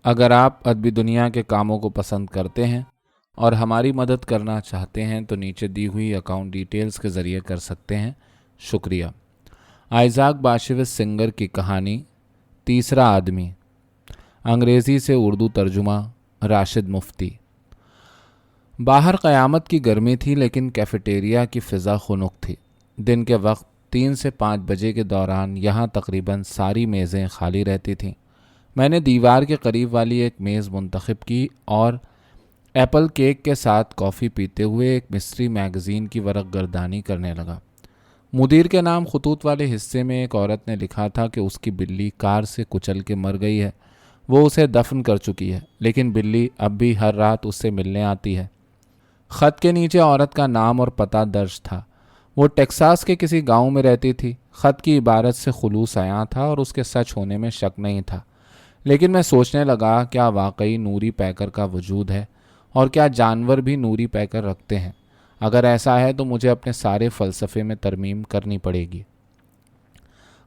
اگر آپ ادبی دنیا کے کاموں کو پسند کرتے ہیں اور ہماری مدد کرنا چاہتے ہیں تو نیچے دی ہوئی اکاؤنٹ ڈیٹیلز کے ذریعے کر سکتے ہیں۔ شکریہ۔ آئزاک باشیوس سنگر کی کہانی تیسرا آدمی، انگریزی سے اردو ترجمہ راشد مفتی۔ باہر قیامت کی گرمی تھی لیکن کیفیٹیریا کی فضا خنک تھی۔ دن کے وقت 3 سے 5 بجے کے دوران یہاں تقریباً ساری میزیں خالی رہتی تھیں۔ میں نے دیوار کے قریب والی ایک میز منتخب کی اور ایپل کیک کے ساتھ کافی پیتے ہوئے ایک مسٹری میگزین کی ورق گردانی کرنے لگا۔ مدیر کے نام خطوط والے حصے میں ایک عورت نے لکھا تھا کہ اس کی بلی کار سے کچل کے مر گئی ہے۔ وہ اسے دفن کر چکی ہے لیکن بلی اب بھی ہر رات اس سے ملنے آتی ہے۔ خط کے نیچے عورت کا نام اور پتہ درج تھا۔ وہ ٹیکساس کے کسی گاؤں میں رہتی تھی۔ خط کی عبارت سے خلوص عیاں تھا اور اس کے سچ ہونے میں شک نہیں تھا، لیکن میں سوچنے لگا کیا واقعی نوری پیکر کا وجود ہے اور کیا جانور بھی نوری پیکر رکھتے ہیں؟ اگر ایسا ہے تو مجھے اپنے سارے فلسفے میں ترمیم کرنی پڑے گی۔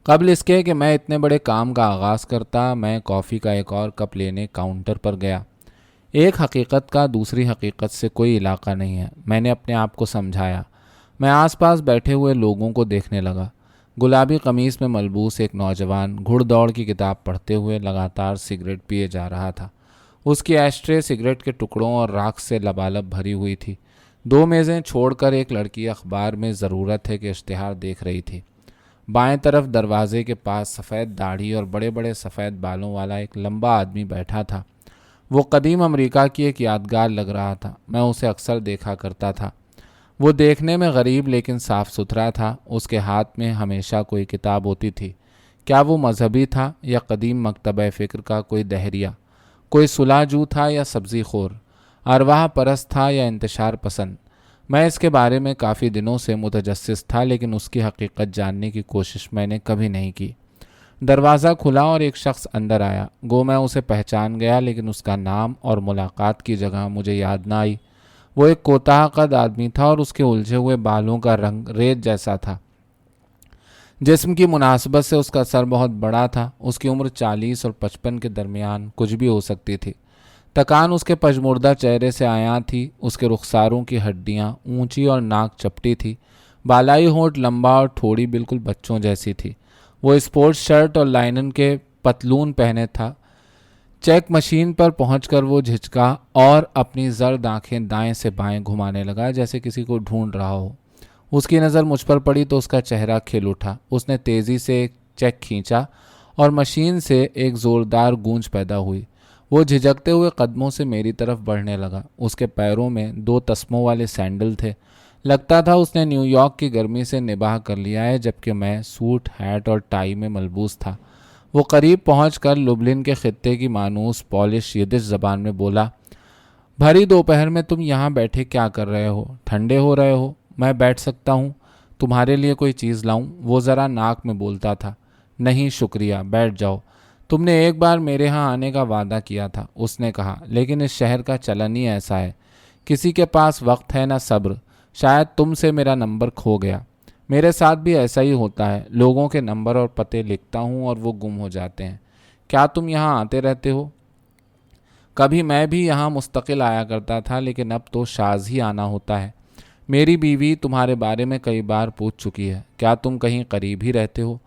قبل اس کے کہ میں اتنے بڑے کام کا آغاز کرتا، میں کافی کا ایک اور کپ لینے کاؤنٹر پر گیا۔ ایک حقیقت کا دوسری حقیقت سے کوئی علاقہ نہیں ہے، میں نے اپنے آپ کو سمجھایا۔ میں آس پاس بیٹھے ہوئے لوگوں کو دیکھنے لگا۔ گلابی قمیص میں ملبوس ایک نوجوان گھڑ دوڑ کی کتاب پڑھتے ہوئے لگاتار سگریٹ پیے جا رہا تھا۔ اس کی ایش ٹرے سگریٹ کے ٹکڑوں اور راکھ سے لبالب بھری ہوئی تھی۔ 2 میزیں چھوڑ کر ایک لڑکی اخبار میں ضرورت ہے کہ اشتہار دیکھ رہی تھی۔ بائیں طرف دروازے کے پاس سفید داڑھی اور بڑے بڑے سفید بالوں والا ایک لمبا آدمی بیٹھا تھا۔ وہ قدیم امریکہ کی ایک یادگار لگ رہا تھا، میں اسے اکثر دیکھا کرتا تھا۔ وہ دیکھنے میں غریب لیکن صاف ستھرا تھا۔ اس کے ہاتھ میں ہمیشہ کوئی کتاب ہوتی تھی۔ کیا وہ مذہبی تھا یا قدیم مکتبہ فکر کا کوئی دہریہ؟ کوئی صلح جو تھا یا سبزی خور؟ ارواح پرست تھا یا انتشار پسند؟ میں اس کے بارے میں کافی دنوں سے متجسس تھا لیکن اس کی حقیقت جاننے کی کوشش میں نے کبھی نہیں کی۔ دروازہ کھلا اور ایک شخص اندر آیا۔ گو میں اسے پہچان گیا لیکن اس کا نام اور ملاقات کی جگہ مجھے یاد نہ آئی۔ وہ ایک کوتاہ قد آدمی تھا اور اس کے الجھے ہوئے بالوں کا رنگ ریت جیسا تھا۔ جسم کی مناسبت سے اس کا سر بہت بڑا تھا۔ اس کی عمر 40 اور 55 کے درمیان کچھ بھی ہو سکتی تھی۔ تکان اس کے پژمردہ چہرے سے عیاں تھی۔ اس کے رخساروں کی ہڈیاں اونچی اور ناک چپٹی تھی۔ بالائی ہونٹ لمبا اور ٹھوڑی بالکل بچوں جیسی تھی۔ وہ اسپورٹس شرٹ اور لائنن کے پتلون پہنے تھا۔ چیک مشین پر پہنچ کر وہ جھجکا اور اپنی زرد آنکھیں دائیں سے بائیں گھمانے لگا جیسے کسی کو ڈھونڈ رہا ہو۔ اس کی نظر مجھ پر پڑی تو اس کا چہرہ کھل اٹھا۔ اس نے تیزی سے ایک چیک کھینچا اور مشین سے ایک زوردار گونج پیدا ہوئی۔ وہ جھجکتے ہوئے قدموں سے میری طرف بڑھنے لگا۔ اس کے پیروں میں 2 تسموں والے سینڈل تھے۔ لگتا تھا اس نے نیو یارک کی گرمی سے نباہ کر لیا ہے جبکہ میں سوٹ، ہیٹ اور ٹائی میں ملبوس تھا۔ وہ قریب پہنچ کر لبلن کے خطے کی مانوس پولش یدش زبان میں بولا، بھری دوپہر میں تم یہاں بیٹھے کیا کر رہے ہو؟ ٹھنڈے ہو رہے ہو؟ میں بیٹھ سکتا ہوں؟ تمہارے لیے کوئی چیز لاؤں؟ وہ ذرا ناک میں بولتا تھا۔ نہیں شکریہ، بیٹھ جاؤ۔ تم نے ایک بار میرے ہاں آنے کا وعدہ کیا تھا، اس نے کہا، لیکن اس شہر کا چلن ہی ایسا ہے۔ کسی کے پاس وقت ہے نہ صبر۔ شاید تم سے میرا نمبر کھو گیا۔ میرے ساتھ بھی ایسا ہی ہوتا ہے۔ لوگوں کے نمبر اور پتے لکھتا ہوں اور وہ گم ہو جاتے ہیں۔ کیا تم یہاں آتے رہتے ہو؟ کبھی میں بھی یہاں مستقل آیا کرتا تھا لیکن اب تو شاذ ہی آنا ہوتا ہے۔ میری بیوی تمہارے بارے میں کئی بار پوچھ چکی ہے۔ کیا تم کہیں قریب ہی رہتے ہو؟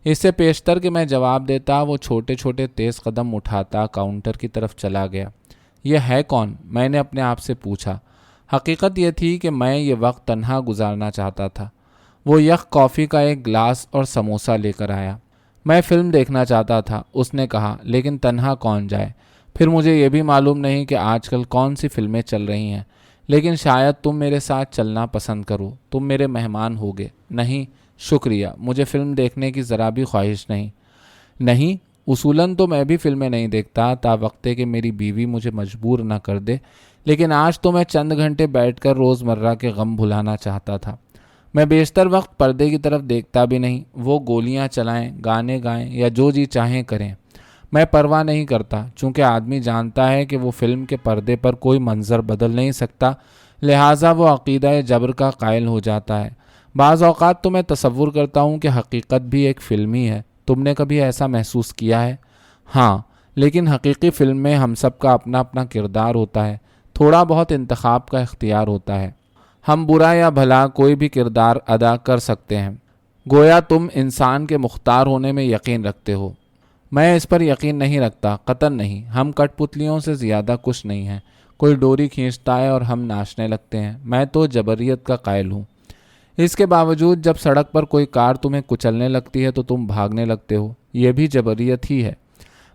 اس سے پیشتر کہ میں جواب دیتا وہ چھوٹے چھوٹے تیز قدم اٹھاتا کاؤنٹر کی طرف چلا گیا۔ یہ ہے کون؟ میں نے اپنے آپ سے پوچھا۔ حقیقت یہ تھی کہ میں یہ وقت تنہا گزارنا چاہتا تھا۔ وہ یک کافی کا ایک گلاس اور سموسہ لے کر آیا۔ میں فلم دیکھنا چاہتا تھا، اس نے کہا، لیکن تنہا کون جائے؟ پھر مجھے یہ بھی معلوم نہیں کہ آج کل کون سی فلمیں چل رہی ہیں، لیکن شاید تم میرے ساتھ چلنا پسند کرو۔ تم میرے مہمان ہوگے۔ نہیں شکریہ، مجھے فلم دیکھنے کی ذرا بھی خواہش نہیں۔ نہیں، اصولاً تو میں بھی فلمیں نہیں دیکھتا تا وقتے کہ میری بیوی مجھے مجبور نہ کر دے، لیکن آج تو میں چند گھنٹے بیٹھ کر روزمرہ کے غم بھلانا چاہتا تھا۔ میں بیشتر وقت پردے کی طرف دیکھتا بھی نہیں۔ وہ گولیاں چلائیں، گانے گائیں یا جو جی چاہیں کریں، میں پرواہ نہیں کرتا، چونکہ آدمی جانتا ہے کہ وہ فلم کے پردے پر کوئی منظر بدل نہیں سکتا، لہٰذا وہ عقیدہ جبر کا قائل ہو جاتا ہے۔ بعض اوقات تو میں تصور کرتا ہوں کہ حقیقت بھی ایک فلم ہی ہے۔ تم نے کبھی ایسا محسوس کیا ہے؟ ہاں، لیکن حقیقی فلم میں ہم سب کا اپنا اپنا کردار ہوتا ہے، تھوڑا بہت انتخاب کا اختیار ہوتا ہے۔ ہم برا یا بھلا کوئی بھی کردار ادا کر سکتے ہیں۔ گویا تم انسان کے مختار ہونے میں یقین رکھتے ہو۔ میں اس پر یقین نہیں رکھتا، قطعاً نہیں۔ ہم کٹ پتلیوں سے زیادہ کچھ نہیں ہیں۔ کوئی ڈوری کھینچتا ہے اور ہم ناچنے لگتے ہیں۔ میں تو جبریت کا قائل ہوں۔ اس کے باوجود جب سڑک پر کوئی کار تمہیں کچلنے لگتی ہے تو تم بھاگنے لگتے ہو، یہ بھی جبریت ہی ہے۔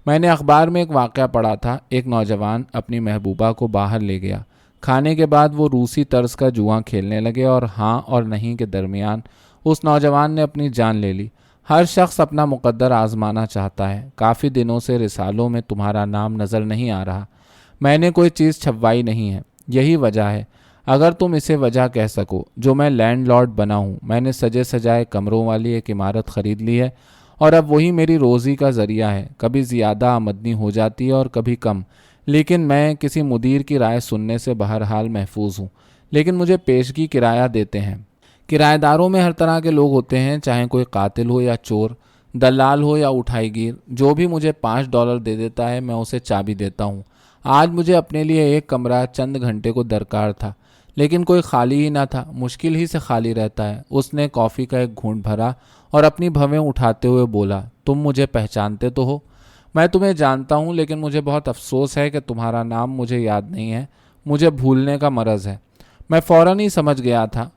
میں نے اخبار میں ایک واقعہ پڑھا تھا، ایک نوجوان اپنی محبوبہ کو باہر لے گیا۔ کھانے کے بعد وہ روسی طرز کا جوا کھیلنے لگے اور ہاں اور نہیں کے درمیان اس نوجوان نے اپنی جان لے لی۔ ہر شخص اپنا مقدر آزمانا چاہتا ہے۔ کافی دنوں سے رسالوں میں تمہارا نام نظر نہیں آ رہا۔ میں نے کوئی چیز چھپوائی نہیں ہے، یہی وجہ ہے، اگر تم اسے وجہ کہہ سکو، جو میں لینڈ لارڈ بنا ہوں۔ میں نے سجے سجائے کمروں والی ایک عمارت خرید لی ہے اور اب وہی میری روزی کا ذریعہ ہے۔ کبھی زیادہ آمدنی ہو جاتی ہے اور کبھی کم، لیکن میں کسی مدیر کی رائے سننے سے بہرحال محفوظ ہوں۔ لیکن مجھے پیشگی کرایہ دیتے ہیں۔ کرایہ داروں میں ہر طرح کے لوگ ہوتے ہیں، چاہے کوئی قاتل ہو یا چور، دلال ہو یا اٹھائی گیر۔ جو بھی مجھے $5 دے دیتا ہے میں اسے چابی دیتا ہوں۔ آج مجھے اپنے لیے ایک کمرہ چند گھنٹے کو درکار تھا، لیکن کوئی خالی ہی نہ تھا، مشکل ہی سے خالی رہتا ہے۔ اس نے کافی کا ایک گھونٹ بھرا اور اپنی بھویں اٹھاتے ہوئے بولا، تم مجھے پہچانتے تو ہو؟ میں تمہیں جانتا ہوں، لیکن مجھے بہت افسوس ہے کہ تمہارا نام مجھے یاد نہیں ہے۔ مجھے بھولنے کا مرض ہے۔ میں فوراً ہی سمجھ گیا تھا۔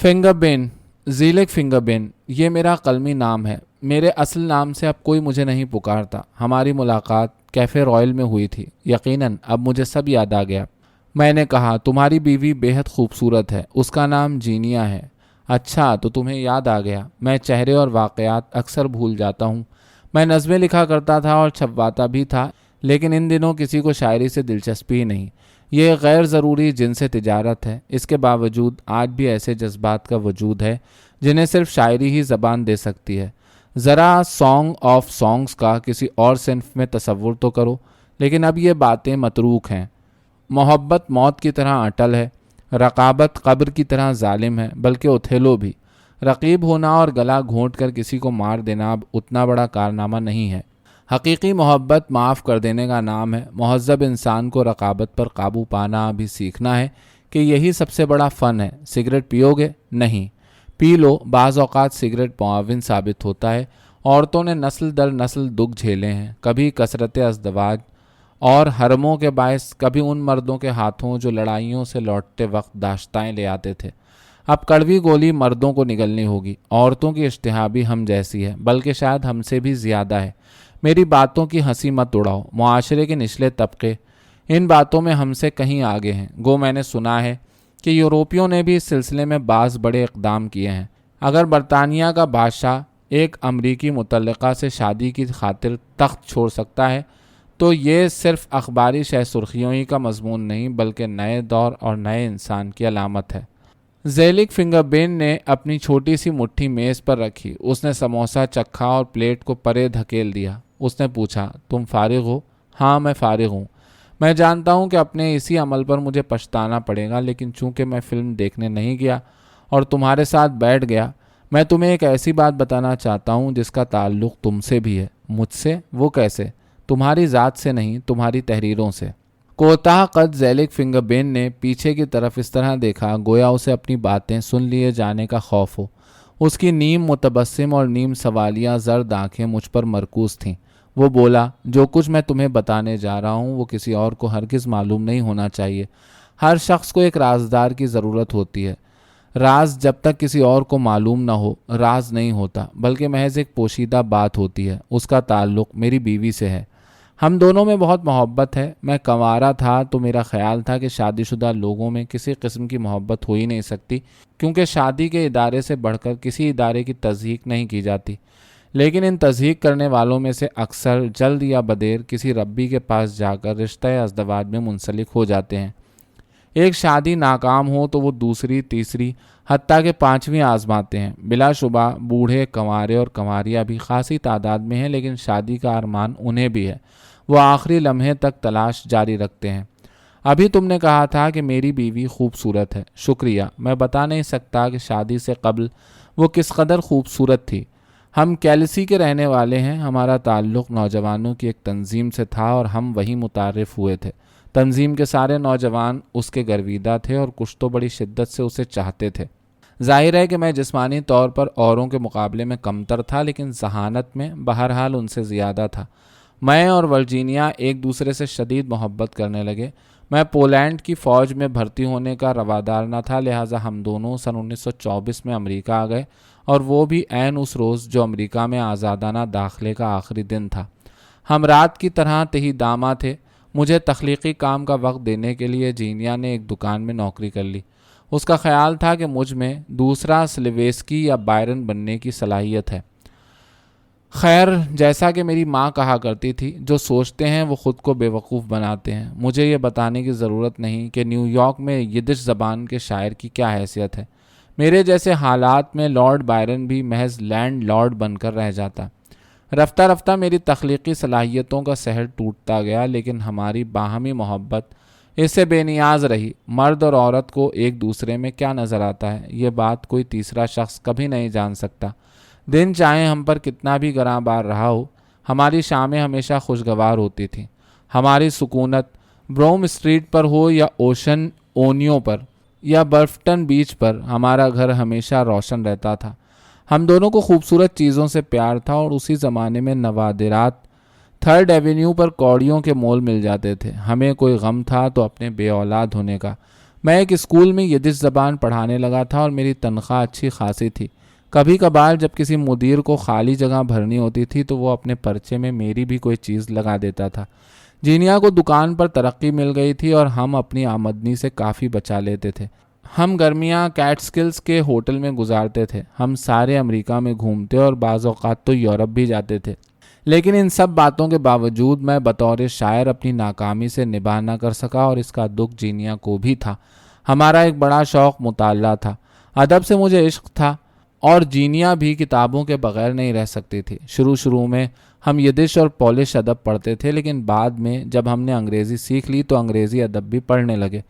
فنگر بین، زیلک فنگر بین، یہ میرا قلمی نام ہے۔ میرے اصل نام سے اب کوئی مجھے نہیں پکارتا۔ ہماری ملاقات کیفے رائل میں ہوئی تھی۔ یقیناً اب مجھے سب یاد آ گیا۔ میں نے کہا، تمہاری بیوی بے حد خوبصورت ہے، اس کا نام جینیا ہے۔ اچھا، تو تمہیں یاد آ گیا۔ میں چہرے اور واقعات اکثر بھول جاتا ہوں۔ میں نظمیں لکھا کرتا تھا اور چھپواتا بھی تھا، لیکن ان دنوں کسی کو شاعری سے دلچسپی نہیں۔ یہ غیر ضروری جنس تجارت ہے۔ اس کے باوجود آج بھی ایسے جذبات کا وجود ہے جنہیں صرف شاعری ہی زبان دے سکتی ہے۔ ذرا سانگ آف سانگز کا کسی اور صنف میں تصور تو کرو۔ لیکن اب یہ باتیں متروک ہیں۔ محبت موت کی طرح اٹل ہے، رقابت قبر کی طرح ظالم ہے، بلکہ اوتھیلو بھی۔ رقیب ہونا اور گلا گھونٹ کر کسی کو مار دینا اب اتنا بڑا کارنامہ نہیں ہے۔ حقیقی محبت معاف کر دینے کا نام ہے۔ مہذب انسان کو رقابت پر قابو پانا بھی سیکھنا ہے کہ یہی سب سے بڑا فن ہے۔ سگریٹ پیو گے؟ نہیں، پی لو۔ بعض اوقات سگریٹ معاون ثابت ہوتا ہے۔ عورتوں نے نسل در نسل دکھ جھیلے ہیں، کبھی کثرت ازدواج اور حرموں کے باعث، کبھی ان مردوں کے ہاتھوں جو لڑائیوں سے لوٹتے وقت داشتائیں لے آتے تھے۔ اب کڑوی گولی مردوں کو نگلنی ہوگی۔ عورتوں کی اشتہا بھی ہم جیسی ہے، بلکہ شاید ہم سے بھی زیادہ ہے۔ میری باتوں کی ہنسی مت اڑاؤ۔ معاشرے کے نچلے طبقے ان باتوں میں ہم سے کہیں آگے ہیں۔ گو میں نے سنا ہے کہ یورپیوں نے بھی اس سلسلے میں بعض بڑے اقدام کیے ہیں۔ اگر برطانیہ کا بادشاہ ایک امریکی مطلقہ سے شادی کی خاطر تخت چھوڑ سکتا ہے تو یہ صرف اخباری شہ سرخیوں ہی کا مضمون نہیں، بلکہ نئے دور اور نئے انسان کی علامت ہے۔ زیلک فنگر بین نے اپنی چھوٹی سی مٹھی میز پر رکھی۔ اس نے سموسہ چکھا اور پلیٹ کو پرے دھکیل دیا۔ اس نے پوچھا، تم فارغ ہو؟ ہاں، میں فارغ ہوں۔ میں جانتا ہوں کہ اپنے اسی عمل پر مجھے پچھتانا پڑے گا، لیکن چونکہ میں فلم دیکھنے نہیں گیا اور تمہارے ساتھ بیٹھ گیا، میں تمہیں ایک ایسی بات بتانا چاہتا ہوں جس کا تعلق تم سے بھی ہے۔ مجھ سے؟ وہ کیسے؟ تمہاری ذات سے نہیں، تمہاری تحریروں سے۔ کوتاہ قد زیلک فنگر بین نے پیچھے کی طرف اس طرح دیکھا گویا اسے اپنی باتیں سن لیے جانے کا خوف ہو۔ اس کی نیم متبسم اور نیم سوالیہ زرد آنکھیں مجھ پر مرکوز تھیں۔ وہ بولا، جو کچھ میں تمہیں بتانے جا رہا ہوں وہ کسی اور کو ہرگز معلوم نہیں ہونا چاہیے۔ ہر شخص کو ایک رازدار کی ضرورت ہوتی ہے۔ راز جب تک کسی اور کو معلوم نہ ہو راز نہیں ہوتا، بلکہ محض ایک پوشیدہ بات ہوتی ہے۔ اس کا تعلق میری بیوی سے ہے۔ ہم دونوں میں بہت محبت ہے۔ میں کنوارا تھا تو میرا خیال تھا کہ شادی شدہ لوگوں میں کسی قسم کی محبت ہو ہی نہیں سکتی، کیونکہ شادی کے ادارے سے بڑھ کر کسی ادارے کی تضحیق نہیں کی جاتی۔ لیکن ان تضحیق کرنے والوں میں سے اکثر جلد یا بدیر کسی ربی کے پاس جا کر رشتہ ازدواج میں منسلک ہو جاتے ہیں۔ ایک شادی ناکام ہو تو وہ دوسری، تیسری، حتیٰ کہ 5ویں آزماتے ہیں۔ بلا شبہ بوڑھے کنوارے اور کنواریاں بھی خاصی تعداد میں ہیں، لیکن شادی کا ارمان انہیں بھی ہے۔ وہ آخری لمحے تک تلاش جاری رکھتے ہیں۔ ابھی تم نے کہا تھا کہ میری بیوی خوبصورت ہے۔ شکریہ۔ میں بتا نہیں سکتا کہ شادی سے قبل وہ کس قدر خوبصورت تھی۔ ہم کیلسی کے رہنے والے ہیں. ہمارا تعلق نوجوانوں کی ایک تنظیم سے تھا اور ہم وہیں متعارف ہوئے تھے. تنظیم کے سارے نوجوان اس کے گرویدہ تھے اور کچھ تو بڑی شدت سے اسے چاہتے تھے. ظاہر ہے کہ میں جسمانی طور پر اوروں کے مقابلے میں کمتر تھا، لیکن ذہانت میں بہرحال ان سے زیادہ تھا. میں اور ورجینیا ایک دوسرے سے شدید محبت کرنے لگے. میں پولینڈ کی فوج میں بھرتی ہونے کا روادار نہ تھا، لہٰذا ہم دونوں سن 1924 میں امریکہ آ گئے، اور وہ بھی عین اس روز جو امریکہ میں آزادانہ داخلے کا آخری دن تھا. ہم رات کی طرح تہی داماں تھے. مجھے تخلیقی کام کا وقت دینے کے لیے جینیا نے ایک دکان میں نوکری کر لی. اس کا خیال تھا کہ مجھ میں دوسرا سلیویسکی یا بائرن بننے کی صلاحیت ہے. خیر، جیسا کہ میری ماں کہا کرتی تھی، جو سوچتے ہیں وہ خود کو بے وقوف بناتے ہیں. مجھے یہ بتانے کی ضرورت نہیں کہ نیو یارک میں یدش زبان کے شاعر کی کیا حیثیت ہے. میرے جیسے حالات میں لارڈ بائرن بھی محض لینڈ لارڈ بن کر رہ جاتا. رفتہ رفتہ میری تخلیقی صلاحیتوں کا سحر ٹوٹتا گیا، لیکن ہماری باہمی محبت اس سے بے نیاز رہی. مرد اور عورت کو ایک دوسرے میں کیا نظر آتا ہے، یہ بات کوئی تیسرا شخص کبھی نہیں جان سکتا. دن چاہے ہم پر کتنا بھی گراں بار رہا ہو، ہماری شامیں ہمیشہ خوشگوار ہوتی تھیں. ہماری سکونت بروم اسٹریٹ پر ہو یا اوشن اونیو پر یا برفٹن بیچ پر، ہمارا گھر ہمیشہ روشن رہتا تھا. ہم دونوں کو خوبصورت چیزوں سے پیار تھا، اور اسی زمانے میں نوادرات 3rd ایونیو پر کوڑیوں کے مول مل جاتے تھے. ہمیں کوئی غم تھا تو اپنے بے اولاد ہونے کا. میں ایک اسکول میں یدش زبان پڑھانے لگا تھا اور میری تنخواہ اچھی خاصی تھی. کبھی کبھار جب کسی مدیر کو خالی جگہ بھرنی ہوتی تھی تو وہ اپنے پرچے میں میری بھی کوئی چیز لگا دیتا تھا. جینیا کو دکان پر ترقی مل گئی تھی اور ہم اپنی آمدنی سے کافی بچا لیتے تھے. ہم گرمیاں کیٹسکلز کے ہوٹل میں گزارتے تھے. ہم سارے امریکہ میں گھومتے اور بعض اوقات تو یورپ بھی جاتے تھے. لیکن ان سب باتوں کے باوجود میں بطور شاعر اپنی ناکامی سے نباہ نہ کر سکا، اور اس کا دکھ جینیا کو بھی تھا. ہمارا ایک بڑا شوق مطالعہ تھا. ادب سے مجھے عشق تھا، اور جینیا بھی کتابوں کے بغیر نہیں رہ سکتی تھی. شروع میں ہم یدش اور پولش ادب پڑھتے تھے، لیکن بعد میں جب ہم نے انگریزی سیکھ لی تو انگریزی ادب بھی پڑھنے لگے.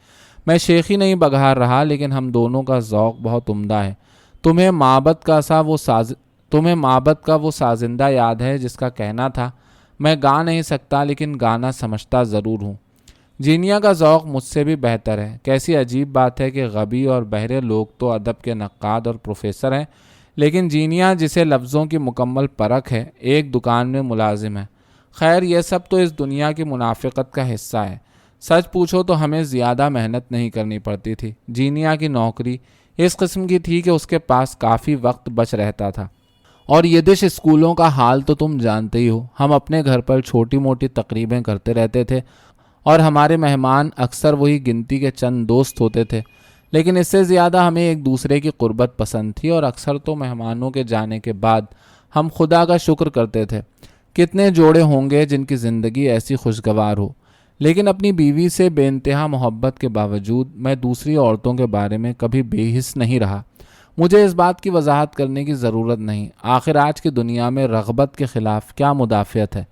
میں شیخی نہیں بگھار رہا، لیکن ہم دونوں کا ذوق بہت عمدہ ہے. تمہیں معبد کا وہ سازندہ یاد ہے جس کا کہنا تھا، میں گا نہیں سکتا لیکن گانا سمجھتا ضرور ہوں. جینیا کا ذوق مجھ سے بھی بہتر ہے. کیسی عجیب بات ہے کہ غبی اور بہرے لوگ تو ادب کے نقاد اور پروفیسر ہیں، لیکن جینیا جسے لفظوں کی مکمل پرکھ ہے، ایک دکان میں ملازم ہے. خیر، یہ سب تو اس دنیا کی منافقت کا حصہ ہے. سچ پوچھو تو ہمیں زیادہ محنت نہیں کرنی پڑتی تھی. جینیا کی نوکری اس قسم کی تھی کہ اس کے پاس کافی وقت بچ رہتا تھا. اور یدش اسکولوں کا حال تو تم جانتے ہی ہو. ہم اپنے گھر پر چھوٹی موٹی تقریبیں کرتے رہتے تھے، اور ہمارے مہمان اکثر وہی گنتی کے چند دوست ہوتے تھے. لیکن اس سے زیادہ ہمیں ایک دوسرے کی قربت پسند تھی، اور اکثر تو مہمانوں کے جانے کے بعد ہم خدا کا شکر کرتے تھے. کتنے جوڑے ہوں گے جن کی زندگی ایسی خوشگوار ہو. لیکن اپنی بیوی سے بے انتہا محبت کے باوجود میں دوسری عورتوں کے بارے میں کبھی بے حس نہیں رہا. مجھے اس بات کی وضاحت کرنے کی ضرورت نہیں. آخر آج کی دنیا میں رغبت کے خلاف کیا مدافعت ہے؟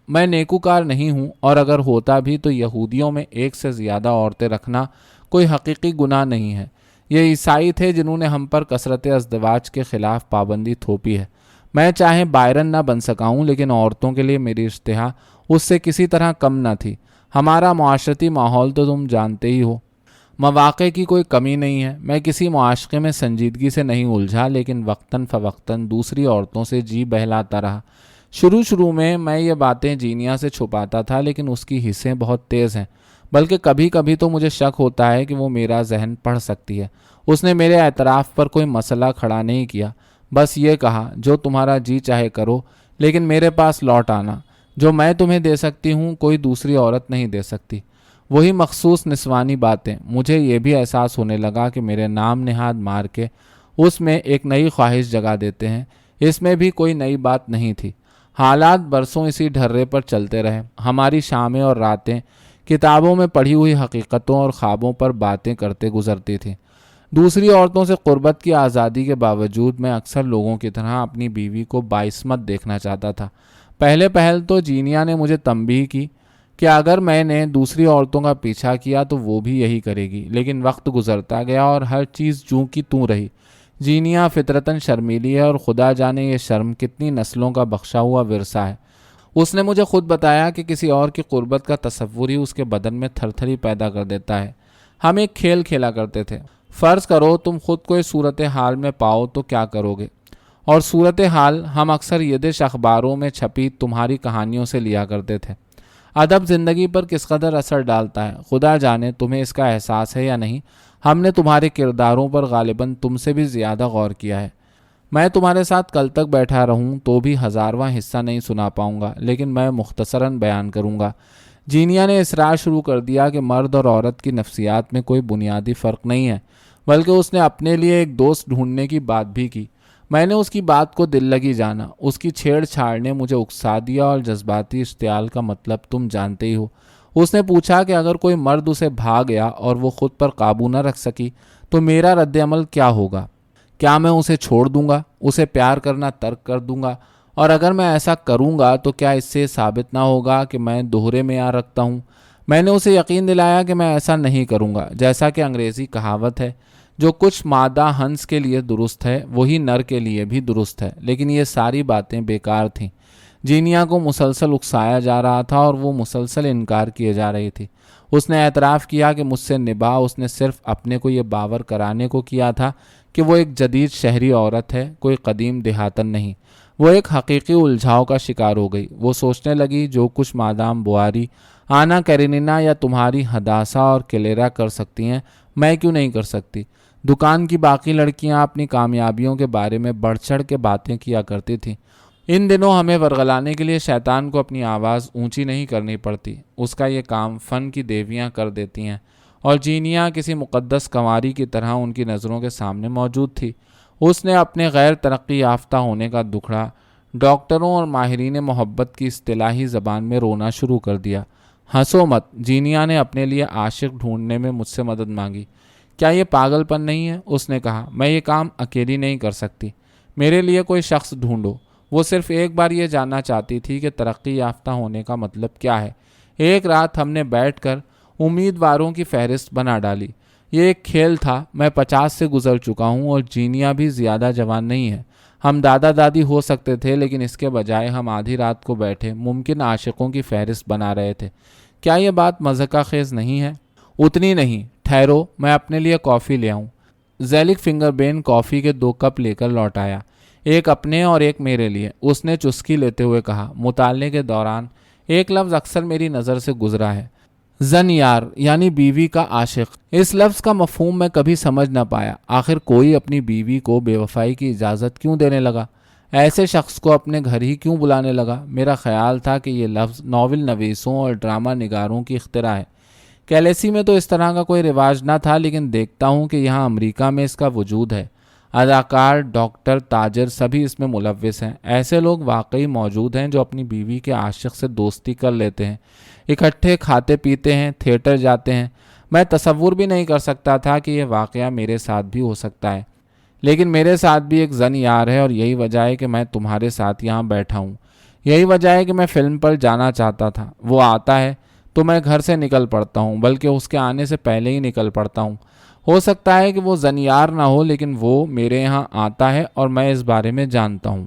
میں نیکوکار نہیں ہوں، اور اگر ہوتا بھی تو یہودیوں میں ایک سے زیادہ عورتیں رکھنا کوئی حقیقی گناہ نہیں ہے. یہ عیسائی تھے جنہوں نے ہم پر کثرت ازدواج کے خلاف پابندی تھوپی ہے. میں چاہے بائرن نہ بن سکا ہوں، لیکن عورتوں کے لیے میری اشتہا اس سے کسی طرح کم نہ تھی. ہمارا معاشرتی ماحول تو تم جانتے ہی ہو. مواقع کی کوئی کمی نہیں ہے. میں کسی معاشقے میں سنجیدگی سے نہیں الجھا، لیکن وقتاً فوقتاً دوسری عورتوں سے جی بہلاتا رہا. شروع میں یہ باتیں جینیا سے چھپاتا تھا، لیکن اس کی حسیں بہت تیز ہیں. بلکہ کبھی کبھی تو مجھے شک ہوتا ہے کہ وہ میرا ذہن پڑھ سکتی ہے. اس نے میرے اعتراف پر کوئی مسئلہ کھڑا نہیں کیا. بس یہ کہا، جو تمہارا جی چاہے کرو، لیکن میرے پاس لوٹ آنا. جو میں تمہیں دے سکتی ہوں کوئی دوسری عورت نہیں دے سکتی. وہی مخصوص نسوانی باتیں. مجھے یہ بھی احساس ہونے لگا کہ میرے نام نہاد مار کے اس میں ایک نئی خواہش جگا دیتے ہیں. اس میں بھی کوئی نئی بات نہیں تھی. حالات برسوں اسی ڈھرے پر چلتے رہے. ہماری شامیں اور راتیں کتابوں میں پڑھی ہوئی حقیقتوں اور خوابوں پر باتیں کرتے گزرتی تھیں. دوسری عورتوں سے قربت کی آزادی کے باوجود میں اکثر لوگوں کی طرح اپنی بیوی کو باعصمت دیکھنا چاہتا تھا. پہل تو جینیا نے مجھے تنبیہ کی کہ اگر میں نے دوسری عورتوں کا پیچھا کیا تو وہ بھی یہی کرے گی. لیکن وقت گزرتا گیا اور ہر چیز جوں کی توں رہی. جینیا فطرتاً شرمیلی ہے اور خدا جانے یہ شرم کتنی نسلوں کا بخشا ہوا ورثہ ہے۔ اس نے مجھے خود بتایا کہ کسی اور کی قربت کا تصور ہی اس کے بدن میں تھر تھری پیدا کر دیتا ہے۔ ہم ایک کھیل کھیلا کرتے تھے، فرض کرو تم خود کو اس صورتحال میں پاؤ تو کیا کرو گے؟ اور صورتحال ہم اکثر یدش اخباروں میں چھپی تمہاری کہانیوں سے لیا کرتے تھے۔ ادب زندگی پر کس قدر اثر ڈالتا ہے خدا جانے تمہیں اس کا احساس ہے یا نہیں۔ ہم نے تمہارے کرداروں پر غالباً تم سے بھی زیادہ غور کیا ہے۔ میں تمہارے ساتھ کل تک بیٹھا رہوں تو بھی 1000واں حصہ نہیں سنا پاؤں گا، لیکن میں مختصراً بیان کروں گا۔ جینیا نے اصرار شروع کر دیا کہ مرد اور عورت کی نفسیات میں کوئی بنیادی فرق نہیں ہے، بلکہ اس نے اپنے لیے ایک دوست ڈھونڈنے کی بات بھی کی۔ میں نے اس کی بات کو دل لگی جانا۔ اس کی چھیڑ چھاڑ نے مجھے اکسا دیا اور جذباتی اشتعال کا مطلب تم جانتے ہی ہو۔ اس نے پوچھا کہ اگر کوئی مرد اسے بھا گیا اور وہ خود پر قابو نہ رکھ سکی تو میرا رد عمل کیا ہوگا؟ کیا میں اسے چھوڑ دوں گا، اسے پیار کرنا ترک کر دوں گا؟ اور اگر میں ایسا کروں گا تو کیا اس سے ثابت نہ ہوگا کہ میں دوہرے معیار رکھتا ہوں؟ میں نے اسے یقین دلایا کہ میں ایسا نہیں کروں گا۔ جیسا کہ انگریزی کہاوت ہے، جو کچھ مادہ ہنس کے لیے درست ہے وہی نر کے لیے بھی درست ہے۔ لیکن یہ ساری باتیں بیکار تھیں۔ جینیا کو مسلسل اکسایا جا رہا تھا اور وہ مسلسل انکار کیے جا رہی تھی۔ اس نے اعتراف کیا کہ مجھ سے نباہ اس نے صرف اپنے کو یہ باور کرانے کو کیا تھا کہ وہ ایک جدید شہری عورت ہے، کوئی قدیم دیہاتن نہیں۔ وہ ایک حقیقی الجھاؤ کا شکار ہو گئی۔ وہ سوچنے لگی جو کچھ مادام بواری، آنا کیرینینا یا تمہاری ہداسا اور کلیرا کر سکتی ہیں میں کیوں نہیں کر سکتی؟ دکان کی باقی لڑکیاں اپنی کامیابیوں کے بارے میں بڑھ چڑھ کے باتیں کیا کرتی تھیں۔ ان دنوں ہمیں ورغلانے کے لیے شیطان کو اپنی آواز اونچی نہیں کرنی پڑتی، اس کا یہ کام فن کی دیویاں کر دیتی ہیں، اور جینیا کسی مقدس کنواری کی طرح ان کی نظروں کے سامنے موجود تھی۔ اس نے اپنے غیر ترقی یافتہ ہونے کا دکھڑا ڈاکٹروں اور ماہرین محبت کی اصطلاحی زبان میں رونا شروع کر دیا۔ ہنسو مت، جینیا نے اپنے لیے عاشق ڈھونڈنے میں مجھ سے مدد مانگی۔ کیا یہ پاگل پن نہیں ہے؟ اس نے کہا، میں یہ کام اکیلی نہیں کر سکتی، میرے لیے کوئی شخص ڈھونڈو۔ وہ صرف ایک بار یہ جاننا چاہتی تھی کہ ترقی یافتہ ہونے کا مطلب کیا ہے۔ ایک رات ہم نے بیٹھ کر امیدواروں کی فہرست بنا ڈالی۔ یہ ایک کھیل تھا، میں 50 سے گزر چکا ہوں اور جینیا بھی زیادہ جوان نہیں ہے۔ ہم دادا دادی ہو سکتے تھے، لیکن اس کے بجائے ہم آدھی رات کو بیٹھے ممکن عاشقوں کی فہرست بنا رہے تھے۔ کیا یہ بات مضحکہ خیز نہیں ہے؟ اتنی نہیں، ٹھہرو، میں اپنے لیے کافی لے آؤں۔ زیلک فنگر بین کافی کے 2 کپ لے کر لوٹ آیا، ایک اپنے اور ایک میرے لیے۔ اس نے چسکی لیتے ہوئے کہا، مطالعے کے دوران ایک لفظ اکثر میری نظر سے گزرا ہے، زن یار، یعنی بیوی کا عاشق۔ اس لفظ کا مفہوم میں کبھی سمجھ نہ پایا۔ آخر کوئی اپنی بیوی کو بے وفائی کی اجازت کیوں دینے لگا؟ ایسے شخص کو اپنے گھر ہی کیوں بلانے لگا؟ میرا خیال تھا کہ یہ لفظ ناول نویسوں اور ڈرامہ نگاروں کی اختراع ہے۔ کیلیسی میں تو اس طرح کا کوئی رواج نہ تھا، لیکن دیکھتا ہوں کہ یہاں امریکہ میں اس کا وجود ہے۔ اداکار، ڈاکٹر، تاجر سبھی اس میں ملوث ہیں۔ ایسے لوگ واقعی موجود ہیں جو اپنی بیوی کے عاشق سے دوستی کر لیتے ہیں، اکٹھے کھاتے پیتے ہیں، تھیٹر جاتے ہیں۔ میں تصور بھی نہیں کر سکتا تھا کہ یہ واقعہ میرے ساتھ بھی ہو سکتا ہے، لیکن میرے ساتھ بھی ایک زن یار ہے، اور یہی وجہ ہے کہ میں تمہارے ساتھ یہاں بیٹھا ہوں۔ یہی وجہ ہے کہ میں فلم پر جانا چاہتا تھا۔ وہ آتا ہے تو میں گھر سے نکل پڑتا ہوں، بلکہ اس کے آنے سے پہلے ہی نکل پڑتا ہوں۔ ہو سکتا ہے کہ وہ زنیار نہ ہو، لیکن وہ میرے یہاں آتا ہے اور میں اس بارے میں جانتا ہوں۔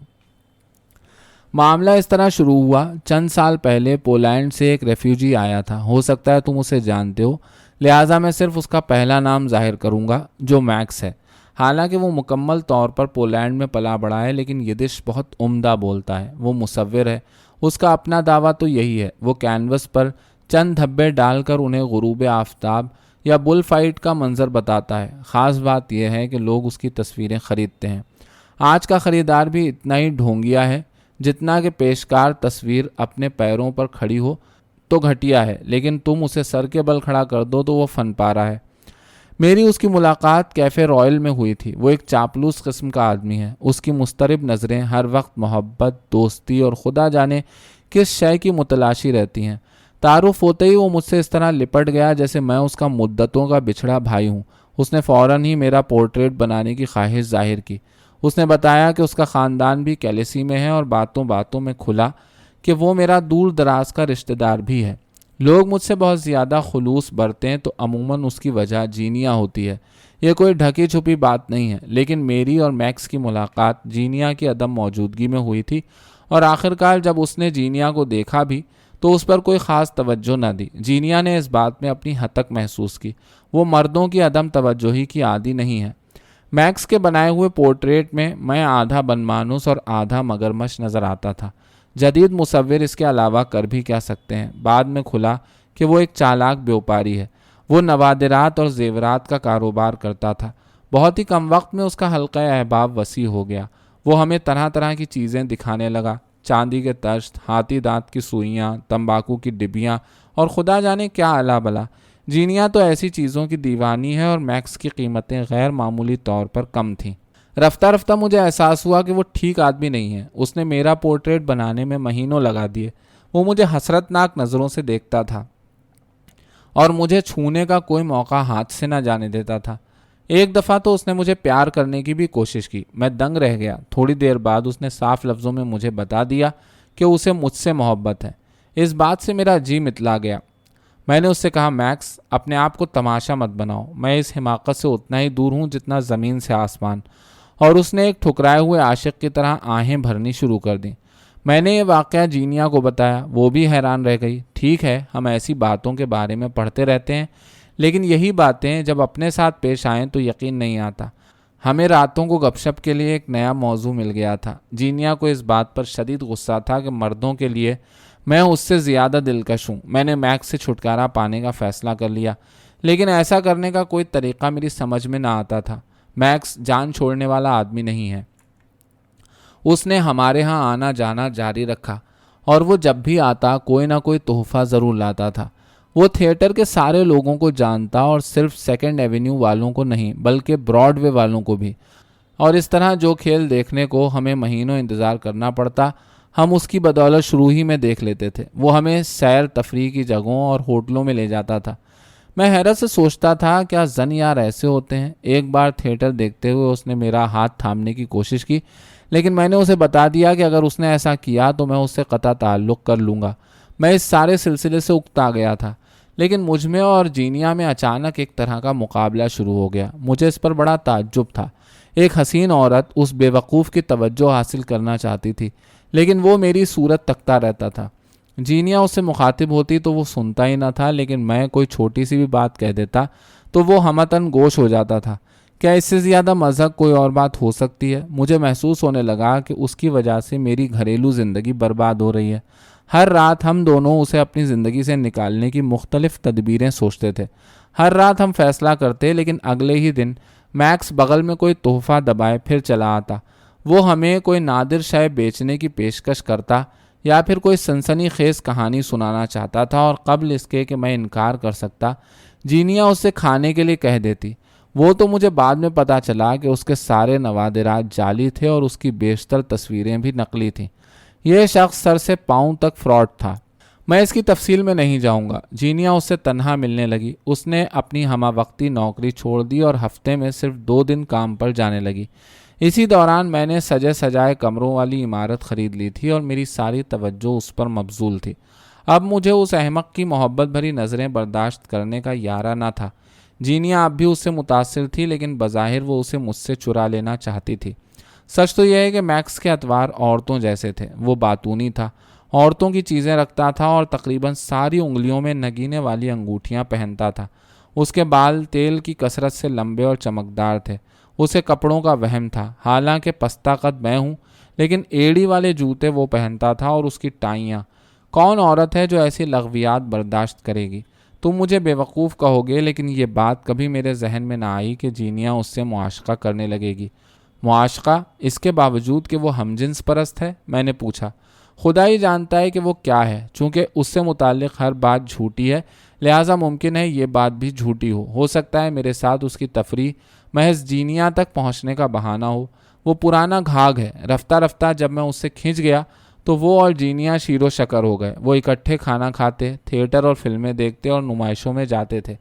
معاملہ اس طرح شروع ہوا۔ چند سال پہلے پولینڈ سے ایک ریفیوجی آیا تھا، ہو سکتا ہے تم اسے جانتے ہو، لہٰذا میں صرف اس کا پہلا نام ظاہر کروں گا، جو میکس ہے۔ حالانکہ وہ مکمل طور پر پولینڈ میں پلا بڑھا ہے، لیکن یدش بہت عمدہ بولتا ہے۔ وہ مصور ہے، اس کا اپنا دعویٰ تو یہی ہے۔ وہ کینوس پر چند دھبے ڈال کر انہیں غروب آفتاب یا بل فائٹ کا منظر بتاتا ہے۔ خاص بات یہ ہے کہ لوگ اس کی تصویریں خریدتے ہیں۔ آج کا خریدار بھی اتنا ہی ڈھونگیا ہے جتنا کہ پیشکار تصویر اپنے پیروں پر کھڑی ہو تو گھٹیا ہے، لیکن تم اسے سر کے بل کھڑا کر دو تو وہ فن پارا ہے۔ میری اس کی ملاقات کیفے رائل میں ہوئی تھی۔ وہ ایک چاپلوس قسم کا آدمی ہے۔ اس کی مضطرب نظریں ہر وقت محبت، دوستی اور خدا جانے کس شے کی متلاشی رہتی ہیں۔ تعارف ہوتے ہی وہ مجھ سے اس طرح لپٹ گیا جیسے میں اس کا مدتوں کا بچھڑا بھائی ہوں۔ اس نے فوراً ہی میرا پورٹریٹ بنانے کی خواہش ظاہر کی۔ اس نے بتایا کہ اس کا خاندان بھی کیلیسی میں ہے، اور باتوں باتوں میں کھلا کہ وہ میرا دور دراز کا رشتہ دار بھی ہے۔ لوگ مجھ سے بہت زیادہ خلوص برتیں تو عموماً اس کی وجہ جینیا ہوتی ہے۔ یہ کوئی ڈھکی چھپی بات نہیں ہے، لیکن میری اور میکس کی ملاقات جینیا کی عدم موجودگی میں ہوئی تھی، اور آخرکار جب اس نے جینیا کو دیکھا بھی تو اس پر کوئی خاص توجہ نہ دی۔ جینیا نے اس بات میں اپنی ہتک محسوس کی، وہ مردوں کی عدم توجہی کی عادی نہیں ہے۔ میکس کے بنائے ہوئے پورٹریٹ میں آدھا بنمانوس اور آدھا مگرمچھ نظر آتا تھا۔ جدید مصور اس کے علاوہ کر بھی کیا سکتے ہیں؟ بعد میں کھلا کہ وہ ایک چالاک بیوپاری ہے۔ وہ نوادرات اور زیورات کا کاروبار کرتا تھا۔ بہت ہی کم وقت میں اس کا حلقہ احباب وسیع ہو گیا۔ وہ ہمیں طرح طرح کی چیزیں دکھانے لگا، چاندی کے تشت، ہاتھی دانت کی سوئیاں، تمباکو کی ڈبیاں اور خدا جانے کیا الا بلا۔ جینیا تو ایسی چیزوں کی دیوانی ہے، اور میکس کی قیمتیں غیر معمولی طور پر کم تھیں۔ رفتہ رفتہ مجھے احساس ہوا کہ وہ ٹھیک آدمی نہیں ہے۔ اس نے میرا پورٹریٹ بنانے میں مہینوں لگا دیے۔ وہ مجھے حسرتناک نظروں سے دیکھتا تھا اور مجھے چھونے کا کوئی موقع ہاتھ سے نہ جانے دیتا تھا۔ ایک دفعہ تو اس نے مجھے پیار کرنے کی بھی کوشش کی۔ میں دنگ رہ گیا۔ تھوڑی دیر بعد اس نے صاف لفظوں میں مجھے بتا دیا کہ اسے مجھ سے محبت ہے۔ اس بات سے میرا جی متلا گیا۔ میں نے اس سے کہا، میکس، اپنے آپ کو تماشا مت بناؤ، میں اس حماقت سے اتنا ہی دور ہوں جتنا زمین سے آسمان۔ اور اس نے ایک ٹھکرائے ہوئے عاشق کی طرح آہیں بھرنی شروع کر دیں۔ میں نے یہ واقعہ جینیا کو بتایا، وہ بھی حیران رہ گئی۔ ٹھیک ہے، ہم ایسی باتوں کے بارے میں پڑھتے رہتے ہیں، لیکن یہی باتیں جب اپنے ساتھ پیش آئیں تو یقین نہیں آتا۔ ہمیں راتوں کو گپ شپ کے لیے ایک نیا موضوع مل گیا تھا۔ جینیا کو اس بات پر شدید غصہ تھا کہ مردوں کے لیے میں اس سے زیادہ دلکش ہوں۔ میں نے میکس سے چھٹکارا پانے کا فیصلہ کر لیا، لیکن ایسا کرنے کا کوئی طریقہ میری سمجھ میں نہ آتا تھا۔ میکس جان چھوڑنے والا آدمی نہیں ہے۔ اس نے ہمارے ہاں آنا جانا جاری رکھا، اور وہ جب بھی آتا کوئی نہ کوئی تحفہ ضرور لاتا تھا۔ وہ تھیٹر کے سارے لوگوں کو جانتا، اور صرف سیکنڈ ایونیو والوں کو نہیں بلکہ براڈ وے والوں کو بھی۔ اور اس طرح جو کھیل دیکھنے کو ہمیں مہینوں انتظار کرنا پڑتا، ہم اس کی بدولت شروع ہی میں دیکھ لیتے تھے۔ وہ ہمیں سیر تفریح کی جگہوں اور ہوٹلوں میں لے جاتا تھا۔ میں حیرت سے سوچتا تھا، کیا زن یار ایسے ہوتے ہیں؟ ایک بار تھیٹر دیکھتے ہوئے اس نے میرا ہاتھ تھامنے کی کوشش کی، لیکن میں نے اسے بتا دیا کہ اگر اس نے ایسا کیا تو میں اس سے قطع تعلق کر لوں گا۔ میں اس سارے سلسلے سے اکتا گیا تھا، لیکن مجھ میں اور جینیا میں اچانک ایک طرح کا مقابلہ شروع ہو گیا۔ مجھے اس پر بڑا تعجب تھا۔ ایک حسین عورت اس بے وقوف کی توجہ حاصل کرنا چاہتی تھی، لیکن وہ میری صورت تکتا رہتا تھا۔ جینیا اس سے مخاطب ہوتی تو وہ سنتا ہی نہ تھا، لیکن میں کوئی چھوٹی سی بھی بات کہہ دیتا تو وہ ہمتن گوش ہو جاتا تھا۔ کیا اس سے زیادہ مذہب کوئی اور بات ہو سکتی ہے؟ مجھے محسوس ہونے لگا کہ اس کی وجہ سے میری گھریلو زندگی برباد ہو رہی ہے۔ ہر رات ہم دونوں اسے اپنی زندگی سے نکالنے کی مختلف تدبیریں سوچتے تھے۔ ہر رات ہم فیصلہ کرتے، لیکن اگلے ہی دن میکس بغل میں کوئی تحفہ دبائے پھر چلا آتا۔ وہ ہمیں کوئی نادر شے بیچنے کی پیشکش کرتا یا پھر کوئی سنسنی خیز کہانی سنانا چاہتا تھا، اور قبل اس کے کہ میں انکار کر سکتا، جینیا اس سے کھانے کے لیے کہہ دیتی۔ وہ تو مجھے بعد میں پتا چلا کہ اس کے سارے نوادرات جعلی تھے اور اس کی بیشتر تصویریں بھی نقلی تھیں۔ یہ شخص سر سے پاؤں تک فراڈ تھا۔ میں اس کی تفصیل میں نہیں جاؤں گا۔ جینیا اس سے تنہا ملنے لگی۔ اس نے اپنی ہمہ وقتی نوکری چھوڑ دی اور ہفتے میں صرف 2 دن کام پر جانے لگی۔ اسی دوران میں نے سجے سجائے کمروں والی عمارت خرید لی تھی، اور میری ساری توجہ اس پر مبذول تھی۔ اب مجھے اس احمق کی محبت بھری نظریں برداشت کرنے کا یارہ نہ تھا۔ جینیا اب بھی اس سے متاثر تھی، لیکن بظاہر وہ اسے مجھ سے چرا لینا چاہتی تھی۔ سچ تو یہ ہے کہ میکس کے اطوار عورتوں جیسے تھے۔ وہ باتونی تھا، عورتوں کی چیزیں رکھتا تھا، اور تقریباً ساری انگلیوں میں نگینے والی انگوٹھیاں پہنتا تھا۔ اس کے بال تیل کی کثرت سے لمبے اور چمکدار تھے۔ اسے کپڑوں کا وہم تھا۔ حالانکہ پستہ قد میں ہوں، لیکن ایڑی والے جوتے وہ پہنتا تھا، اور اس کی ٹائیاں۔ کون عورت ہے جو ایسی لغویات برداشت کرے گی؟ تم مجھے بے وقوف کہو گے، لیکن یہ بات کبھی میرے ذہن میں نہ آئی کہ جینیا اس سے معاشقہ کرنے لگے گی۔ معاشقہ؟ اس کے باوجود کہ وہ ہم جنس پرست ہے؟ میں نے پوچھا۔ خدا ہی جانتا ہے کہ وہ کیا ہے۔ چونکہ اس سے متعلق ہر بات جھوٹی ہے، لہٰذا ممکن ہے یہ بات بھی جھوٹی ہو سکتا ہے میرے ساتھ اس کی تفریح محض جینیا تک پہنچنے کا بہانہ ہو۔ وہ پرانا گھاگ ہے۔ رفتہ رفتہ جب میں اس سے کھنچ گیا تو وہ اور جینیا شیر و شکر ہو گئے۔ وہ اکٹھے کھانا کھاتے، تھیٹر اور فلمیں دیکھتے اور نمائشوں میں جاتے تھے۔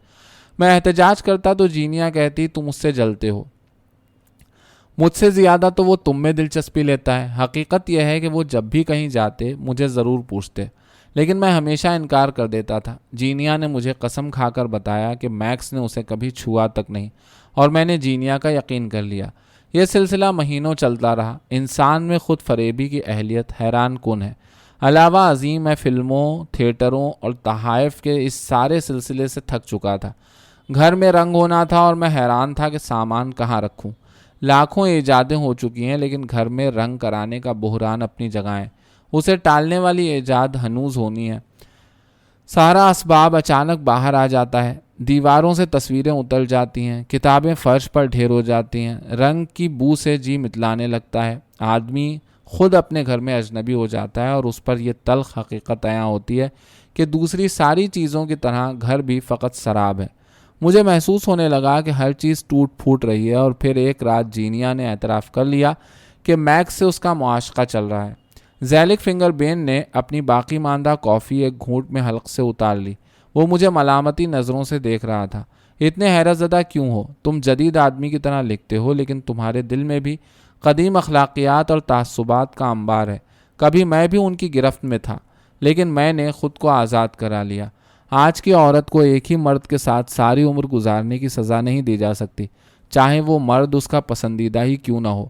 میں احتجاج کرتا تو جینیا کہتی، تم اس سے جلتے ہو۔ مجھ سے زیادہ تو وہ تم میں دلچسپی لیتا ہے۔ حقیقت یہ ہے کہ وہ جب بھی کہیں جاتے مجھے ضرور پوچھتے، لیکن میں ہمیشہ انکار کر دیتا تھا۔ جینیا نے مجھے قسم کھا کر بتایا کہ میکس نے اسے کبھی چھوا تک نہیں، اور میں نے جینیا کا یقین کر لیا۔ یہ سلسلہ مہینوں چلتا رہا۔ انسان میں خود فریبی کی اہلیت حیران کن ہے۔ علاوہ ازیں میں فلموں، تھیٹروں اور تحائف کے اس سارے سلسلے سے تھک چکا تھا۔ گھر میں رنگ ہونا تھا اور میں حیران تھا کہ سامان کہاں رکھوں۔ لاکھوں ایجادیں ہو چکی ہیں لیکن گھر میں رنگ کرانے کا بحران اپنی جگہ ہے۔ اسے ٹالنے والی ایجاد ہنوز ہونی ہے۔ سارا اسباب اچانک باہر آ جاتا ہے۔ دیواروں سے تصویریں اتر جاتی ہیں، کتابیں فرش پر ڈھیر ہو جاتی ہیں، رنگ کی بو سے جی متلانے لگتا ہے۔ آدمی خود اپنے گھر میں اجنبی ہو جاتا ہے اور اس پر یہ تلخ حقیقت عیاں ہوتی ہے کہ دوسری ساری چیزوں کی طرح گھر بھی فقط سراب ہے۔ مجھے محسوس ہونے لگا کہ ہر چیز ٹوٹ پھوٹ رہی ہے، اور پھر ایک رات جینیا نے اعتراف کر لیا کہ میکس سے اس کا معاشقہ چل رہا ہے۔ ذیلک فنگر بین نے اپنی باقی ماندہ کافی ایک گھونٹ میں حلق سے اتار لی۔ وہ مجھے ملامتی نظروں سے دیکھ رہا تھا۔ اتنے حیرت زدہ کیوں ہو؟ تم جدید آدمی کی طرح لکھتے ہو لیکن تمہارے دل میں بھی قدیم اخلاقیات اور تعصبات کا انبار ہے۔ کبھی میں بھی ان کی گرفت میں تھا لیکن میں نے خود کو آزاد کرا لیا۔ آج کی عورت کو ایک ہی مرد کے ساتھ ساری عمر گزارنے کی سزا نہیں دی جا سکتی، چاہے وہ مرد اس کا پسندیدہ ہی کیوں نہ ہو۔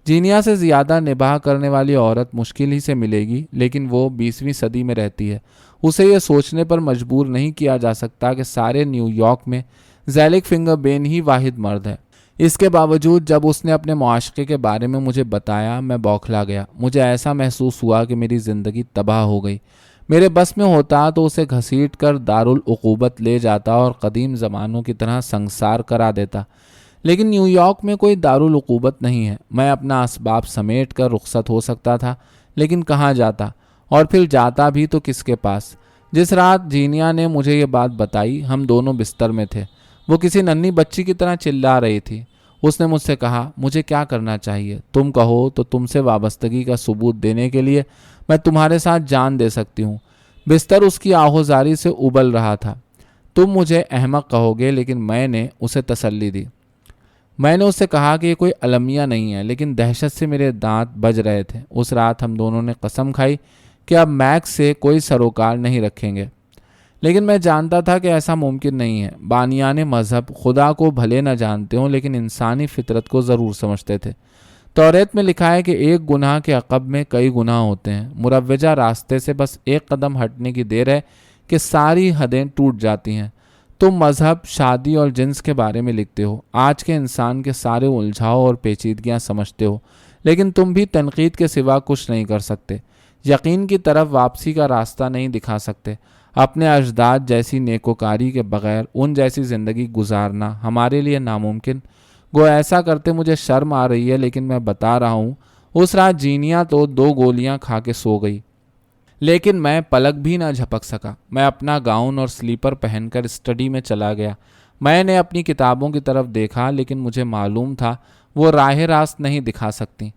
جینیا سے زیادہ نباہ کرنے والی عورت مشکل ہی سے ملے گی، لیکن وہ 20ویں صدی میں رہتی ہے۔ اسے یہ سوچنے پر مجبور نہیں کیا جا سکتا کہ سارے نیو یارک میں ذیلک فنگر بین ہی واحد مرد ہے۔ اس کے باوجود جب اس نے اپنے معاشقے کے بارے میں مجھے بتایا، میں بوکھلا گیا۔ مجھے ایسا محسوس ہوا کہ میری زندگی تباہ ہو گئی۔ میرے بس میں ہوتا تو اسے گھسیٹ کر دارالعقوبت لے جاتا اور قدیم زمانوں کی طرح سنگسار کرا دیتا، لیکن نیو یارک میں کوئی دارالعقوبت نہیں ہے۔ میں اپنا اسباب سمیٹ کر رخصت ہو سکتا تھا، لیکن کہاں جاتا؟ اور پھر جاتا بھی تو کس کے پاس؟ جس رات جینیا نے مجھے یہ بات بتائی، ہم دونوں بستر میں تھے۔ وہ کسی ننھی بچی کی طرح چلا رہی تھی۔ اس نے مجھ سے کہا، مجھے کیا کرنا چاہیے؟ تم کہو تو تم سے وابستگی کا ثبوت دینے کے لیے میں تمہارے ساتھ جان دے سکتی ہوں۔ بستر اس کی آہوزاری سے ابل رہا تھا۔ تم مجھے احمق کہو گے، لیکن میں نے اسے تسلی دی۔ میں نے اس سے کہا کہ یہ کوئی المیہ نہیں ہے، لیکن دہشت سے میرے دانت بج رہے تھے۔ اس رات ہم دونوں نے قسم کھائی کہ اب میکس سے کوئی سروکار نہیں رکھیں گے، لیکن میں جانتا تھا کہ ایسا ممکن نہیں ہے۔ بانیان مذہب خدا کو بھلے نہ جانتے ہوں لیکن انسانی فطرت کو ضرور سمجھتے تھے۔ توریت میں لکھا ہے کہ ایک گناہ کے عقب میں کئی گناہ ہوتے ہیں۔ مروجہ راستے سے بس ایک قدم ہٹنے کی دیر ہے کہ ساری حدیں ٹوٹ جاتی ہیں۔ تم مذہب، شادی اور جنس کے بارے میں لکھتے ہو، آج کے انسان کے سارے الجھاؤ اور پیچیدگیاں سمجھتے ہو، لیکن تم بھی تنقید کے سوا کچھ نہیں کر سکتے، یقین کی طرف واپسی کا راستہ نہیں دکھا سکتے۔ اپنے اجداد جیسی نیکوکاری کے بغیر ان جیسی زندگی گزارنا ہمارے لیے ناممکن۔ گو ایسا کرتے مجھے شرم آ رہی ہے، لیکن میں بتا رہا ہوں، اس رات جینیا تو 2 گولیاں کھا کے سو گئی، لیکن میں پلک بھی نہ جھپک سکا۔ میں اپنا گاؤن اور سلیپر پہن کر اسٹڈی میں چلا گیا۔ میں نے اپنی کتابوں کی طرف دیکھا، لیکن مجھے معلوم تھا وہ راہ راست نہیں دکھا سکتی۔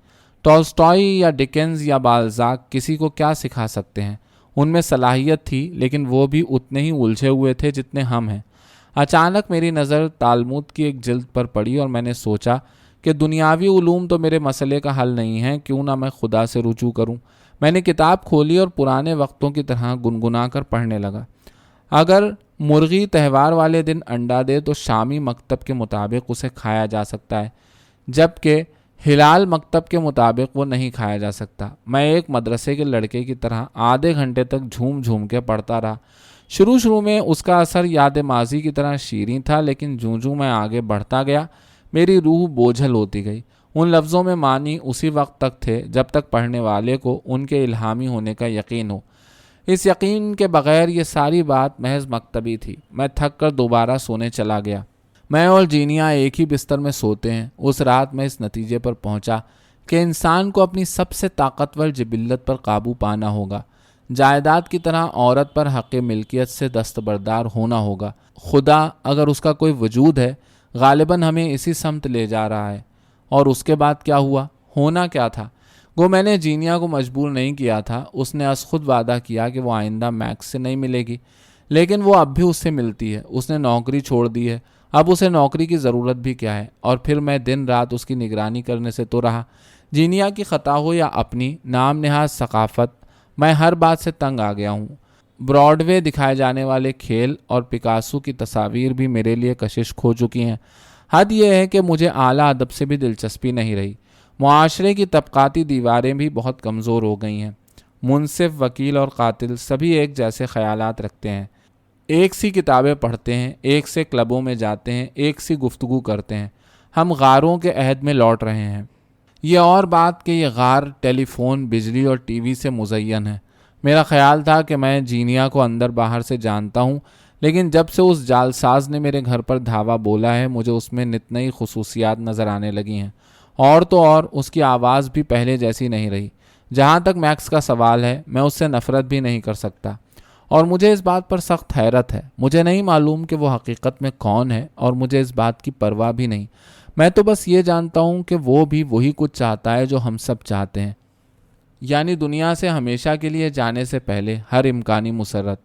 ٹولسٹائی یا ڈکنز یا بالزاک کسی کو کیا سکھا سکتے ہیں؟ ان میں صلاحیت تھی، لیکن وہ بھی اتنے ہی الجھے ہوئے تھے جتنے ہم ہیں۔ اچانک میری نظر تالمود کی ایک جلد پر پڑی اور میں نے سوچا کہ دنیاوی علوم تو میرے مسئلے کا حل نہیں ہے، کیوں نہ میں خدا سے رجوع کروں۔ میں نے کتاب کھولی اور پرانے وقتوں کی طرح گنگنا کر پڑھنے لگا۔ اگر مرغی تہوار والے دن انڈا دے تو شامی مکتب کے مطابق اسے کھایا جا سکتا ہے، جبکہ ہلال مکتب کے مطابق وہ نہیں کھایا جا سکتا۔ میں ایک مدرسے کے لڑکے کی طرح آدھے گھنٹے تک جھوم جھوم کے پڑھتا رہا۔ شروع میں اس کا اثر یاد ماضی کی طرح شیریں تھا، لیکن جوں میں آگے بڑھتا گیا میری روح بوجھل ہوتی گئی۔ ان لفظوں میں معنی اسی وقت تک تھے جب تک پڑھنے والے کو ان کے الہامی ہونے کا یقین ہو۔ اس یقین کے بغیر یہ ساری بات محض مکتبی تھی۔ میں تھک کر دوبارہ سونے چلا گیا۔ میں اور جینیا ایک ہی بستر میں سوتے ہیں۔ اس رات میں اس نتیجے پر پہنچا کہ انسان کو اپنی سب سے طاقتور جبلت پر قابو پانا ہوگا۔ جائیداد کی طرح عورت پر حق ملکیت سے دستبردار ہونا ہوگا۔ خدا، اگر اس کا کوئی وجود ہے، غالباً ہمیں اسی سمت لے جا رہا ہے۔ اور اس کے بعد کیا ہوا؟ ہونا کیا تھا؟ گو میں نے جینیا کو مجبور نہیں کیا تھا۔ اس نے از خود وعدہ کیا کہ وہ آئندہ میکس سے نہیں ملے گی، لیکن وہ اب بھی اس سے ملتی ہے۔ اس نے نوکری چھوڑ دی ہے، اب اسے نوکری کی ضرورت بھی کیا ہے؟ اور پھر میں دن رات اس کی نگرانی کرنے سے تو رہا۔ جینیا کی خطا ہو یا اپنی نام نہاد ثقافت، میں ہر بات سے تنگ آ گیا ہوں۔ براڈ وے دکھائے جانے والے کھیل اور پکاسو کی تصاویر بھی میرے لیے کشش کھو چکی ہیں۔ حد یہ ہے کہ مجھے اعلیٰ ادب سے بھی دلچسپی نہیں رہی۔ معاشرے کی طبقاتی دیواریں بھی بہت کمزور ہو گئی ہیں۔ منصف، وکیل اور قاتل سبھی ایک جیسے خیالات رکھتے ہیں، ایک سی کتابیں پڑھتے ہیں، ایک سے کلبوں میں جاتے ہیں، ایک سی گفتگو کرتے ہیں۔ ہم غاروں کے عہد میں لوٹ رہے ہیں۔ یہ اور بات کہ یہ غار ٹیلی فون، بجلی اور ٹی وی سے مزین ہے۔ میرا خیال تھا کہ میں جینیا کو اندر باہر سے جانتا ہوں، لیکن جب سے اس جعلساز نے میرے گھر پر دھاوا بولا ہے، مجھے اس میں نت نئی خصوصیات نظر آنے لگی ہیں۔ اور تو اور اس کی آواز بھی پہلے جیسی نہیں رہی۔ جہاں تک میکس کا سوال ہے، میں اس سے نفرت بھی نہیں کر سکتا، اور مجھے اس بات پر سخت حیرت ہے۔ مجھے نہیں معلوم کہ وہ حقیقت میں کون ہے، اور مجھے اس بات کی پرواہ بھی نہیں۔ میں تو بس یہ جانتا ہوں کہ وہ بھی وہی کچھ چاہتا ہے جو ہم سب چاہتے ہیں، یعنی دنیا سے ہمیشہ کے لیے جانے سے پہلے ہر امکانی مسرت۔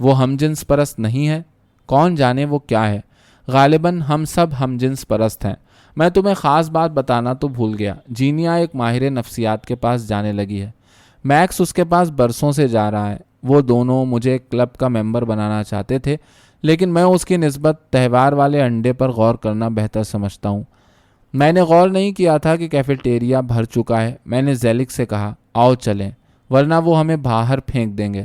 وہ ہم جنس پرست نہیں ہے، کون جانے وہ کیا ہے۔ غالباً ہم سب ہم جنس پرست ہیں۔ میں تمہیں خاص بات بتانا تو بھول گیا، جینیا ایک ماہر نفسیات کے پاس جانے لگی ہے۔ میکس اس کے پاس برسوں سے جا رہا ہے۔ وہ دونوں مجھے ایک کلب کا ممبر بنانا چاہتے تھے، لیکن میں اس کی نسبت تہوار والے انڈے پر غور کرنا بہتر سمجھتا ہوں۔ میں نے غور نہیں کیا تھا کہ کیفیٹیریا بھر چکا ہے۔ میں نے زیلک سے کہا، آؤ چلیں، ورنہ وہ ہمیں باہر پھینک دیں گے۔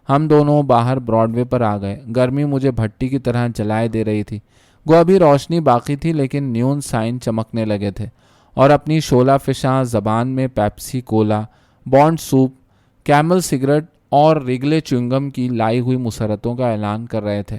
ہم دونوں باہر براڈ وے پر آ گئے۔ گرمی مجھے بھٹی کی طرح جلائے دے رہی تھی۔ گو ابھی روشنی باقی تھی، لیکن نیون سائن چمکنے لگے تھے، اور اپنی شعلہ فشاں زبان میں پیپسی کولا، بانڈ سوپ، کیمل سگریٹ اور ریگلے چنگم کی لائی ہوئی مسرتوں کا اعلان کر رہے تھے۔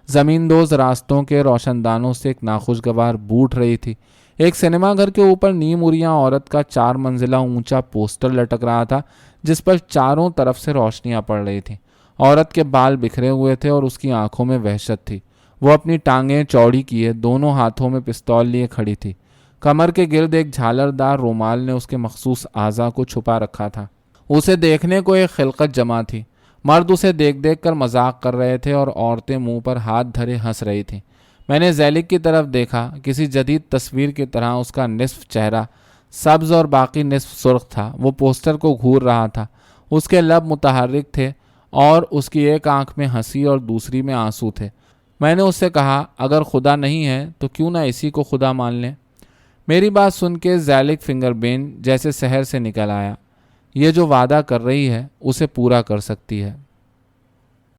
زمین دوز راستوں کے روشن دانوں سے ایک ناخوشگوار بو اٹھ رہی تھی۔ ایک سنیما گھر کے اوپر نیم اریاں عورت کا 4 منزلہ اونچا پوسٹر لٹک رہا تھا، جس پر چاروں طرف سے روشنیاں پڑ رہی تھیں۔ عورت کے بال بکھرے ہوئے تھے اور اس کی آنکھوں میں وحشت تھی۔ وہ اپنی ٹانگیں چوڑی کیے دونوں ہاتھوں میں پستول لیے کھڑی تھی۔ کمر کے گرد ایک جھالردار رومال نے اس کے مخصوص اعضاء کو چھپا رکھا تھا۔ اسے دیکھنے کو ایک خلقت جمع تھی۔ مرد اسے دیکھ دیکھ کر مذاق کر رہے تھے اور عورتیں منہ پر ہاتھ دھرے ہنس رہی تھیں۔ میں نے زیلک کی طرف دیکھا۔ کسی جدید تصویر کی طرح اس کا نصف چہرہ سبز اور باقی نصف سرخ تھا۔ وہ پوسٹر کو گھور رہا تھا۔ اس کے لب متحرک تھے اور اس کی ایک آنکھ میں ہنسی اور دوسری میں آنسو تھے۔ میں نے اس سے کہا، اگر خدا نہیں ہے تو کیوں نہ اسی کو خدا مان لیں۔ میری بات سن کے زیلک فنگر بین جیسے سحر سے نکل آیا۔ یہ جو وعدہ کر رہی ہے اسے پورا کر سکتی ہے۔